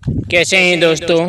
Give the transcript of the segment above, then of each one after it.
कैसे हैं दोस्तों।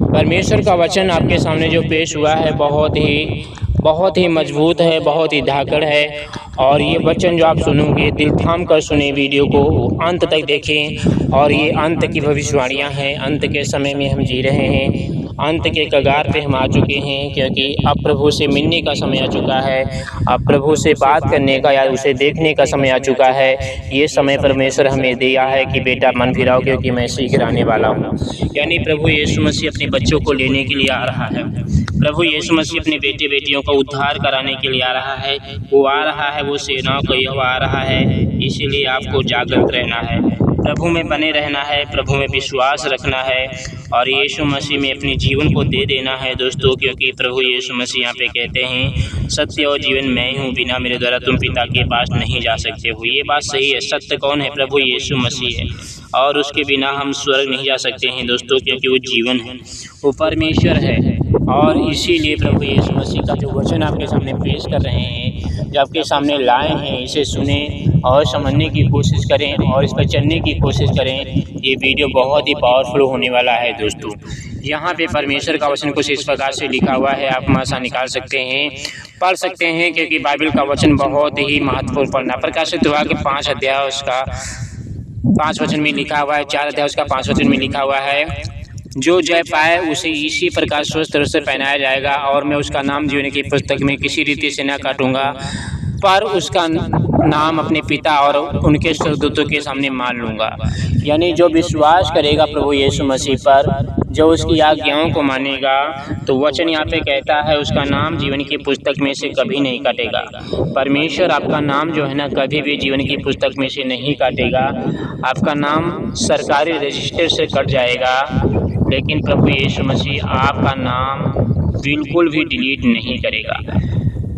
परमेश्वर का वचन आपके सामने जो पेश हुआ है बहुत ही मजबूत है, बहुत ही धाकड़ है। और ये वचन जो आप सुनोगे, दिल थाम कर सुने, वीडियो को अंत तक देखें। और ये अंत की भविष्यवाणियाँ हैं। अंत के समय में हम जी रहे हैं, अंत के कगार पे हम आ चुके हैं, क्योंकि अब प्रभु से मिलने का समय आ चुका है। अब प्रभु से बात करने का या उसे देखने का समय आ चुका है। ये समय परमेश्वर हमें दिया है कि बेटा मन फिराओ, क्योंकि मैं शीघ्र आने वाला हूँ। यानी प्रभु यीशु मसीह अपने बच्चों को लेने के लिए आ रहा है। प्रभु यीशु मसीह अपने बेटे बेटियों का उद्धार कराने के लिए आ रहा है। वो आ रहा है, वो सेनाओं का यहोवा आ रहा है। इसीलिए आपको जागृत रहना है, प्रभु में बने रहना है, प्रभु में विश्वास रखना है और यीशु मसीह में अपने जीवन को दे देना है दोस्तों। क्योंकि प्रभु यीशु मसीह यहाँ पे कहते हैं, सत्य और जीवन मैं हूँ, बिना मेरे द्वारा तुम पिता के पास नहीं जा सकते हो। ये बात सही है। सत्य कौन है? प्रभु यीशु मसीह है। और उसके बिना हम स्वर्ग नहीं जा सकते हैं दोस्तों, क्योंकि वो जीवन है, वो परमेश्वर है। और इसीलिए प्रभु यीशु मसीह का जो वचन आपके सामने पेश कर रहे हैं, जो आपके सामने लाए हैं, इसे सुने और समझने की कोशिश करें और इस पर चलने की कोशिश करें। ये वीडियो बहुत ही पावरफुल होने वाला है दोस्तों। यहाँ पे परमेश्वर का वचन कुछ इस प्रकार से लिखा हुआ है, आप मासा निकाल सकते हैं, पढ़ सकते हैं, क्योंकि बाइबल का वचन बहुत ही महत्वपूर्ण पढ़ना। प्रकाशित हुआ कि 5 अध्याय उसका 5 वचन में लिखा हुआ है, 4 अध्याय उसका 5 वचन में लिखा हुआ है, जो जय पाए उसे इसी प्रकार स्वस्थ रूप से पहनाया जाएगा और मैं उसका नाम जीवन की पुस्तक में किसी रीति से न काटूंगा, पर उसका नाम अपने पिता और उनके स्वर्गदूतों के सामने मान लूँगा। यानी जो विश्वास करेगा प्रभु यीशु मसीह पर, जो उसकी आज्ञाओं को मानेगा, तो वचन यहाँ पे कहता है उसका नाम जीवन की पुस्तक में से कभी नहीं काटेगा। परमेश्वर आपका नाम जो है ना, कभी भी जीवन की पुस्तक में से नहीं काटेगा। आपका नाम सरकारी रजिस्टर से कट जाएगा, लेकिन प्रभु यीशु मसीह आपका नाम बिल्कुल भी डिलीट नहीं करेगा,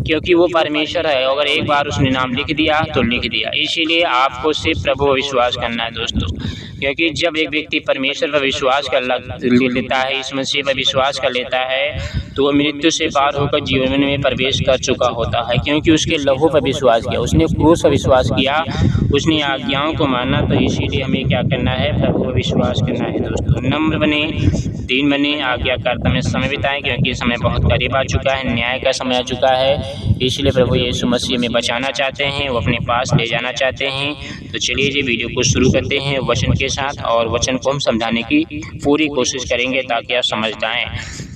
क्योंकि वो परमेश्वर है। अगर एक बार उसने नाम लिख दिया तो लिख दिया। इसीलिए आपको सिर्फ प्रभु पर विश्वास करना है दोस्तों, क्योंकि जब एक व्यक्ति परमेश्वर पर विश्वास कर लेता है, इस मसीह पर विश्वास कर लेता है, तो वह मृत्यु से पार होकर जीवन में प्रवेश कर चुका होता है, क्योंकि उसके लहू पर विश्वास किया, उसने क्रूस पर विश्वास किया, उसने आज्ञाओं को माना। तो इसीलिए हमें क्या करना है? प्रभु पर विश्वास करना है दोस्तों। नम्र बने, दीन बने, आज्ञाकारिता में समय बिताएं, क्योंकि समय बहुत करीब आ चुका है, न्याय का समय आ चुका है। इसलिए प्रभु यीशु मसीह में बचाना चाहते हैं, वो अपने पास ले जाना चाहते हैं। तो चलिए जी वीडियो को शुरू करते हैं वचन के साथ, और वचन को हम समझाने की पूरी कोशिश करेंगे ताकि आप समझ जाएं,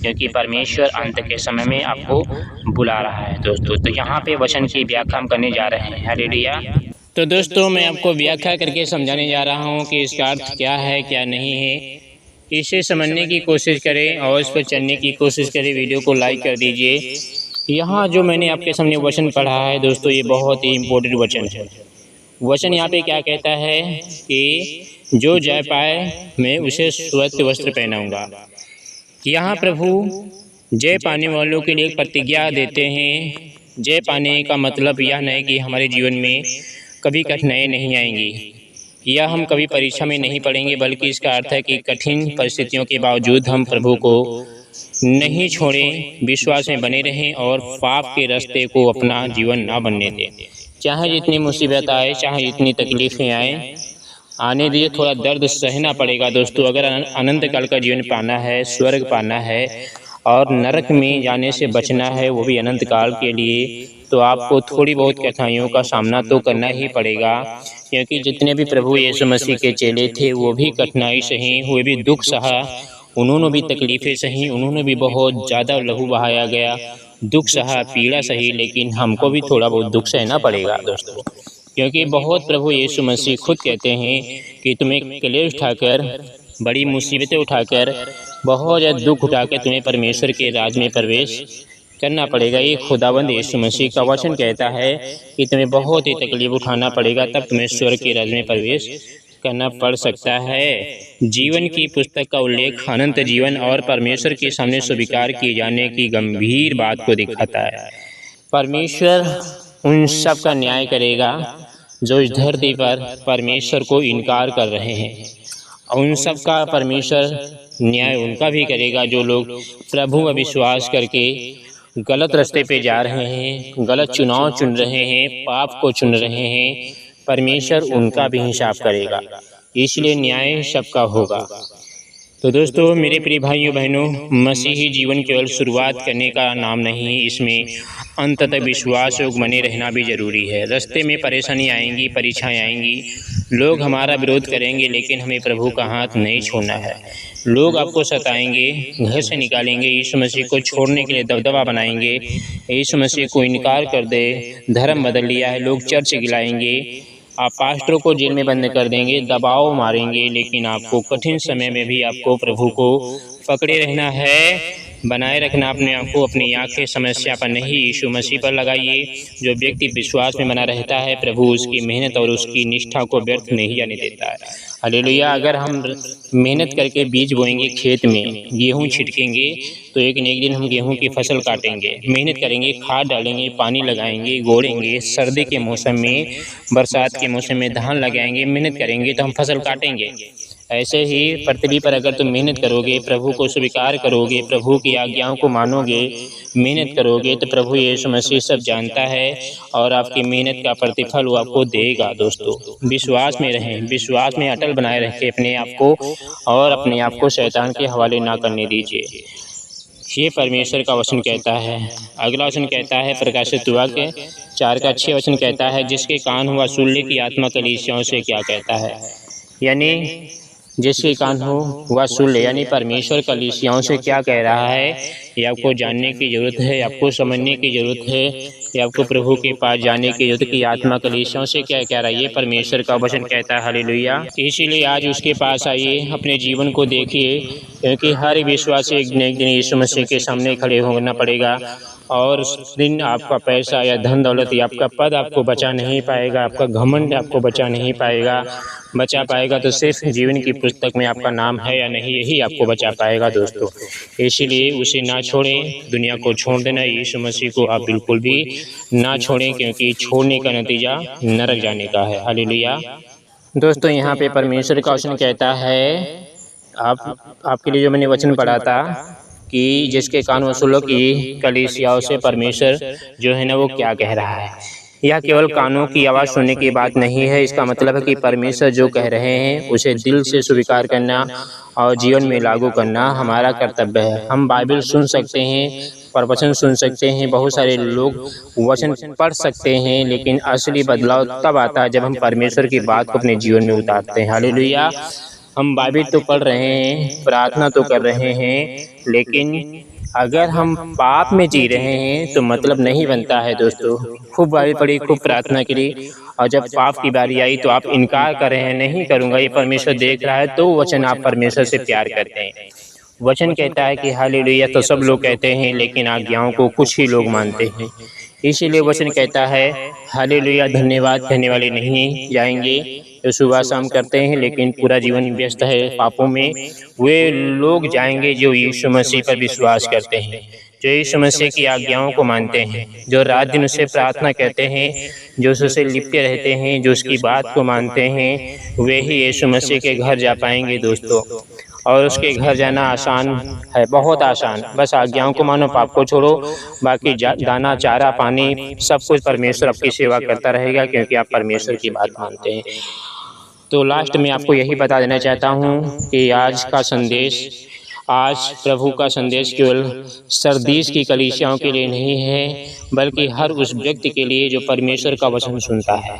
क्योंकि परमेश्वर अंत के समय में आपको बुला रहा है दोस्तों। तो यहाँ पे वचन की व्याख्या हम करने जा रहे हैं। हालेलुया। तो दोस्तों मैं आपको व्याख्या करके समझाने जा रहा हूँ कि इसका अर्थ क्या है, क्या नहीं है। इसे समझने की कोशिश करें और इस पर चलने की कोशिश करें। वीडियो को लाइक कर दीजिए। यहाँ जो मैंने आपके सामने वचन पढ़ा है दोस्तों, ये बहुत ही इम्पोर्टेंट वचन है। वचन यहाँ पे क्या कहता है कि जो जय पाए मैं उसे श्वेत वस्त्र पहनाऊंगा। यहाँ प्रभु जय पाने वालों के लिए एक प्रतिज्ञा देते हैं। जय पाने का मतलब यह नहीं कि हमारे जीवन में कभी कठिनाई नहीं आएंगी या हम कभी परीक्षा में नहीं पड़ेंगे, बल्कि इसका अर्थ है कि कठिन परिस्थितियों के बावजूद हम प्रभु को नहीं छोड़ें, विश्वास में बने रहें और पाप के रास्ते को अपना जीवन ना बनने दें। चाहे जितनी मुसीबत आए, चाहे जितनी तकलीफ़ें आए, आने दिए, थोड़ा दर्द सहना पड़ेगा दोस्तों। अगर अनंत काल का जीवन पाना है, स्वर्ग पाना है और नरक में जाने से बचना है, वो भी अनंत काल के लिए, तो आपको थोड़ी बहुत कठिनाइयों का सामना तो करना ही पड़ेगा। क्योंकि जितने भी प्रभु यीशु मसीह के चेले थे, वो भी कठिनाई सही, वो भी दुख सहा, उन्होंने भी तकलीफ़ें सही, उन्होंने भी बहुत ज़्यादा लहू बहाया गया, दुख सहा, पीड़ा सही। लेकिन हमको भी थोड़ा बहुत दुख सहना पड़ेगा दोस्तों, क्योंकि बहुत प्रभु यीशु मसीह खुद कहते हैं कि तुम्हें क्लेश उठाकर, बड़ी मुसीबतें उठाकर, बहुत ज़्यादा दुख उठाकर तुम्हें परमेश्वर के राज में प्रवेश करना पड़ेगा। ये खुदावंद यीशु मसीह का वचन कहता है कि तुम्हें बहुत ही तकलीफ उठाना पड़ेगा, तब तुम्हें स्वर्ग के राज में प्रवेश करना पड़ सकता है। जीवन की पुस्तक का उल्लेख अनंत जीवन और परमेश्वर के सामने स्वीकार किए जाने की गंभीर बात को दिखाता है। परमेश्वर उन सब का न्याय करेगा जो इस धरती पर परमेश्वर को इनकार कर रहे हैं, और उन सब का परमेश्वर न्याय उनका भी करेगा जो लोग प्रभु में विश्वास करके गलत रास्ते पे जा रहे हैं, गलत चुनाव चुन रहे हैं, पाप को चुन रहे हैं। परमेश्वर उनका भी हिसाब करेगा, इसलिए न्याय सबका होगा। तो दोस्तों, मेरे प्रिय भाइयों बहनों, मसीही जीवन केवल शुरुआत करने का नाम नहीं, इसमें अंततः विश्वास योग बने रहना भी ज़रूरी है। रास्ते में परेशानी आएंगी, परीक्षाएं आएंगी, लोग हमारा विरोध करेंगे, लेकिन हमें प्रभु का हाथ नहीं छोड़ना है। लोग आपको सताएंगे, घर से निकालेंगे, यीशु मसीह को छोड़ने के लिए दबदबा बनाएंगे, यीशु मसीह को इनकार कर दे, धर्म बदल लिया है, लोग चर्च गिलाएंगे, आप पास्टरों को जेल में बंद कर देंगे, दबाव मारेंगे, लेकिन आपको कठिन समय में भी आपको प्रभु को पकड़े रहना है, बनाए रखना अपने आप को। अपनी आंखें समस्या पर नहीं, यीशु मसीह पर लगाइए। जो व्यक्ति विश्वास में बना रहता है, प्रभु उसकी मेहनत और उसकी निष्ठा को व्यर्थ नहीं जाने देता है। हालेलुया। अगर हम मेहनत करके बीज बोएंगे, खेत में गेहूँ छिड़केंगे, तो एक न एक दिन हम गेहूं की फसल काटेंगे। मेहनत करेंगे, खाद डालेंगे, पानी लगाएंगे, गोड़ेंगे, सर्दी के मौसम में, बरसात के मौसम में धान लगाएंगे, मेहनत करेंगे तो हम फसल काटेंगे। ऐसे ही पृथ्वी पर अगर तुम मेहनत करोगे, प्रभु को स्वीकार करोगे, प्रभु की आज्ञाओं को मानोगे, मेहनत करोगे, तो प्रभु यीशु मसीह सब जानता है और आपकी मेहनत का प्रतिफल वो आपको देगा। दोस्तों, विश्वास में रहें, विश्वास में अटल बनाए रखें अपने आप को, और अपने आप को शैतान के हवाले ना करने दीजिए। ये परमेश्वर का वचन कहता है। अगला वचन कहता है प्रकाशित वाक्य 4 का 6 वचन कहता है, जिसके कान हुआ सुन ले कि आत्मा कलीसियाओं से क्या कहता है। यानी जिसके कान हो वह सुन ले, यानी परमेश्वर कलीसियाओं से क्या कह रहा है, ये आपको जानने की ज़रूरत है, आपको समझने की ज़रूरत है, ये आपको प्रभु के पास जाने की ज़रूरत है कि आत्मा कलीसियाओं से क्या कह रहा है। ये परमेश्वर का वचन कहता है। हालेलुया। इसीलिए आज उसके पास आइए, अपने जीवन को देखिए, क्योंकि हर विश्वासी एक न एक दिन यीशु मसीह के सामने खड़े होना पड़ेगा, और उस दिन आपका पैसा या धन दौलत या आपका पद आपको बचा नहीं पाएगा, आपका घमंड आपको बचा नहीं पाएगा। बचा पाएगा तो सिर्फ जीवन की पुस्तक में आपका नाम है या नहीं, यही आपको बचा पाएगा। दोस्तों, इसीलिए उसे ना छोड़ें, दुनिया को छोड़ देना, यीशु मसीह को आप बिल्कुल भी ना छोड़ें, क्योंकि छोड़ने का नतीजा नरक जाने का है। हालेलुया। दोस्तों, यहाँ पे परमेश्वर का वचन कहता है, आपके लिए जो मैंने वचन पढ़ा था कि जिसके कान वसूलों की कलीसियाओं से परमेश्वर जो है ना वो क्या कह रहा है। यह केवल कानों की आवाज़ सुनने की बात नहीं है, इसका मतलब है कि परमेश्वर जो कह रहे हैं उसे दिल से स्वीकार करना और जीवन में लागू करना हमारा कर्तव्य है। हम बाइबल सुन सकते हैं, प्रवचन सुन सकते हैं, बहुत सारे लोग वचन पढ़ सकते हैं, लेकिन असली बदलाव तब आता है जब हम परमेश्वर की बात को अपने जीवन में उतारते हैं। हालेलुया। हम बाइबल तो पढ़ रहे हैं, प्रार्थना तो कर रहे हैं, लेकिन अगर हम पाप में जी रहे हैं तो मतलब नहीं बनता है। दोस्तों, खूब बाइबल पढ़ी, खूब प्रार्थना करी, और जब पाप की बारी आई तो आप इनकार कर रहे हैं, नहीं करूँगा, ये परमेश्वर देख रहा है, तो वचन आप परमेश्वर से प्यार करते हैं। वचन कहता है कि हालेलुया तो सब लोग कहते हैं, लेकिन आज्ञाओं को कुछ ही लोग मानते हैं। इसीलिए वचन कहता है हालेलुया धन्यवाद कहने वाले नहीं जाएंगे। जो सुबह शाम करते हैं लेकिन पूरा जीवन व्यस्त है पापों में, वे लोग जाएंगे जो यीशु मसीह पर विश्वास करते हैं, जो यीशु मसीह की आज्ञाओं को मानते हैं, जो रात दिन उससे प्रार्थना करते हैं, जो उससे लिपटे रहते हैं, जो उसकी बात को मानते हैं, वे ही यीशु मसीह के घर जा पाएंगे। दोस्तों, और उसके घर जाना आसान है, बहुत आसान। बस आज्ञाओं को मानो, पाप को छोड़ो, बाकी दाना, चारा, पानी सब कुछ परमेश्वर आपकी सेवा करता रहेगा, क्योंकि आप परमेश्वर की बात मानते हैं। तो लास्ट में आपको यही बता देना चाहता हूँ कि आज प्रभु का संदेश केवल सरदीस की कलीसियाओं के लिए नहीं है, बल्कि हर उस व्यक्ति के लिए जो परमेश्वर का वचन सुनता है।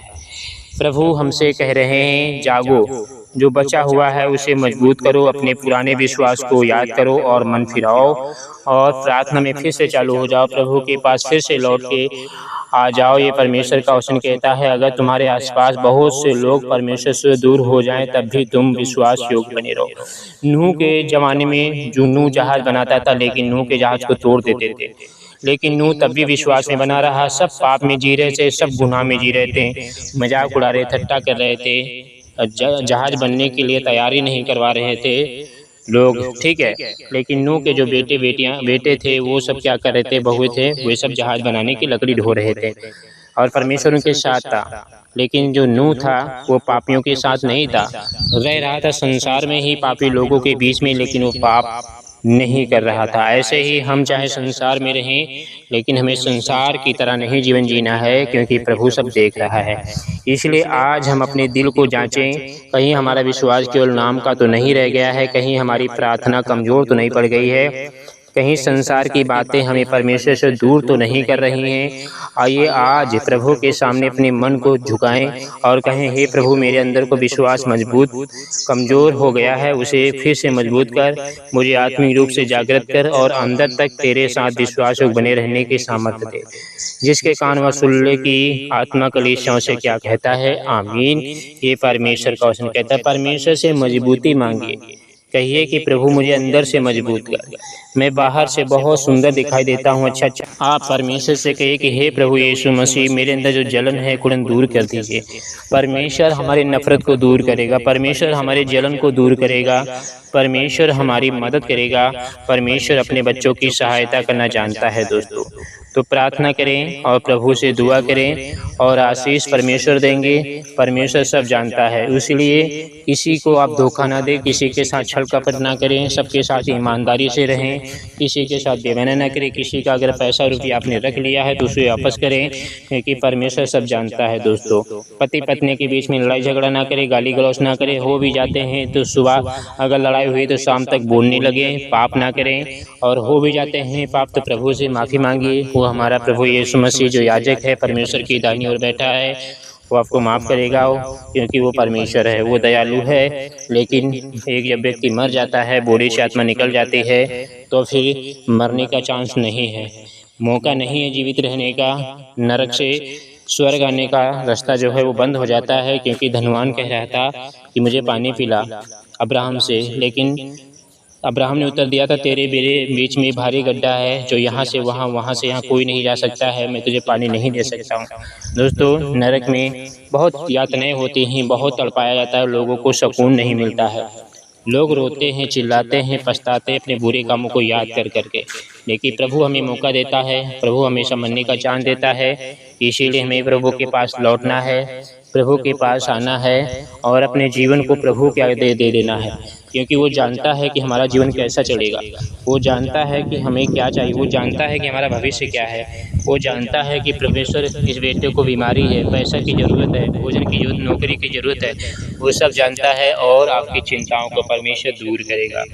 प्रभु हमसे कह रहे हैं, जागो, जो बचा हुआ है उसे मजबूत करो, अपने पुराने विश्वास को याद करो और मन फिराओ, और प्रार्थना में फिर से चालू हो जाओ, प्रभु के पास फिर से लौट के आ जाओ। ये परमेश्वर का वचन कहता है, अगर तुम्हारे आसपास बहुत से लोग परमेश्वर से दूर हो जाएं, तब भी तुम विश्वास योग्य बने रहो। नूह के ज़माने में जो नूह जहाज बनाता था, लेकिन नूह के जहाज को तोड़ देते थे, लेकिन नूह तब भी विश्वास में बना रहा। सब पाप में जी रहे थे, सब गुनाह में जी रहे थे, मजाक उड़ा रहे, ठट्टा कर रहे थे, जहाज बनने के लिए तैयारी नहीं करवा रहे थे लोग, ठीक है। लेकिन नूह के जो बेटे थे वो सब क्या कर रहे थे, बहुए थे, वे सब जहाज बनाने की लकड़ी ढो रहे थे। और परमेश्वर उनके साथ था। लेकिन जो नूह था वो पापियों के साथ नहीं था, रह रहा था संसार में ही पापी लोगों के बीच में, लेकिन वो पाप नहीं कर रहा था। ऐसे ही हम चाहे संसार में रहें, लेकिन हमें संसार की तरह नहीं जीवन जीना है, क्योंकि प्रभु सब देख रहा है। इसलिए आज हम अपने दिल को जांचें, कहीं हमारा विश्वास केवल नाम का तो नहीं रह गया है, कहीं हमारी प्रार्थना कमज़ोर तो नहीं पड़ गई है, कहीं संसार की बातें हमें परमेश्वर से दूर तो नहीं कर रही हैं। आइए आज प्रभु के सामने अपने मन को झुकाएं और कहें, हे प्रभु, मेरे अंदर को विश्वास मजबूत कमज़ोर हो गया है, उसे फिर से मजबूत कर, मुझे आत्मिक रूप से जागृत कर और अंदर तक तेरे साथ विश्वास बने रहने की सामर्थ्य दे। जिसके कान वह सुन ले कि आत्मा कलीसियाओं से क्या कहता है। आमीन। ये परमेश्वर का वचन कहता है। परमेश्वर से मजबूती मांगिए, कहिए कि प्रभु मुझे अंदर से मजबूत कर, मैं बाहर से बहुत सुंदर दिखाई देता हूँ। अच्छा, आप परमेश्वर से कहिए कि हे प्रभु यीशु मसीह, मेरे अंदर जो जलन है कुड़न दूर कर दीजिए। परमेश्वर हमारी नफरत को दूर करेगा, परमेश्वर हमारे जलन को दूर करेगा, परमेश्वर हमारी मदद करेगा। परमेश्वर अपने बच्चों की सहायता करना जानता है दोस्तों। तो प्रार्थना करें और प्रभु से दुआ करें और आशीष परमेश्वर देंगे। परमेश्वर सब जानता है, इसलिए किसी को आप धोखा ना दें, किसी के साथ छल कपट ना करें, सबके साथ ईमानदारी से रहें, किसी के साथ बेईमानी ना करें। किसी का अगर पैसा रुपया आपने रख लिया है तो उसे वापस करें, क्योंकि परमेश्वर सब जानता है दोस्तों। पति पत्नी के बीच में लड़ाई झगड़ा ना करें, गाली गलौज ना करें। हो भी जाते हैं तो सुबह अगर लड़ाई हुई तो शाम तक बोलने लगे, पाप ना करें। और हो भी जाते हैं पाप तो प्रभु से माफ़ी मांगिए। वो हमारा प्रभु यीशु मसीह जो याजक है, परमेश्वर की दाहिनी ओर बैठा है, वो आपको माफ़ करेगा, क्योंकि वो परमेश्वर है, वो दयालु है। लेकिन एक जब व्यक्ति मर जाता है, बॉडी से आत्मा निकल जाती है, तो फिर मरने का चांस नहीं है, मौका नहीं है जीवित रहने का। नरक से स्वर्ग आने का रास्ता जो है वो बंद हो जाता है, क्योंकि धनवान कह रहा था कि मुझे पानी पिला अब्राहम से, लेकिन अब्राहम ने उत्तर दिया था, तेरे मेरे बीच में भारी गड्ढा है, जो यहाँ से वहाँ, वहाँ से यहाँ कोई नहीं जा सकता है, मैं तुझे पानी नहीं दे सकता हूँ। दोस्तों, नरक में बहुत यातनाएं होती हैं, बहुत तड़पाया जाता है, लोगों को सुकून नहीं मिलता है, लोग रोते हैं, चिल्लाते हैं, पछताते हैं अपने बुरे कामों को याद कर करके। लेकिन प्रभु हमें मौका देता है, प्रभु हमेशा मरने का चांस देता है। इसीलिए हमें प्रभु के पास लौटना है, प्रभु के पास आना है और अपने जीवन को प्रभु के आगे दे देना है, क्योंकि वो जानता है कि हमारा जीवन कैसा चलेगा, वो जानता है कि हमें क्या चाहिए, वो जानता है कि हमारा भविष्य क्या है, वो जानता है कि परमेश्वर इस बेटे को बीमारी है, पैसा की ज़रूरत है, भोजन की ज़रूरत, नौकरी की ज़रूरत है, वो सब जानता है और आपकी चिंताओं को परमेश्वर दूर करेगा।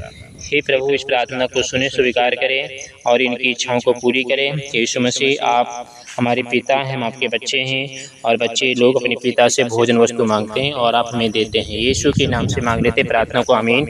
हे प्रभु, इस प्रार्थना को सुने, स्वीकार करें और इनकी इच्छाओं को पूरी करें। यीशु मसीह, आप हमारे पिता हैं, हम आपके बच्चे हैं, और बच्चे लोग अपने पिता से भोजन वस्तु मांगते हैं और आप हमें देते हैं। यीशु के नाम से मांग लेते प्रार्थना को, आमीन।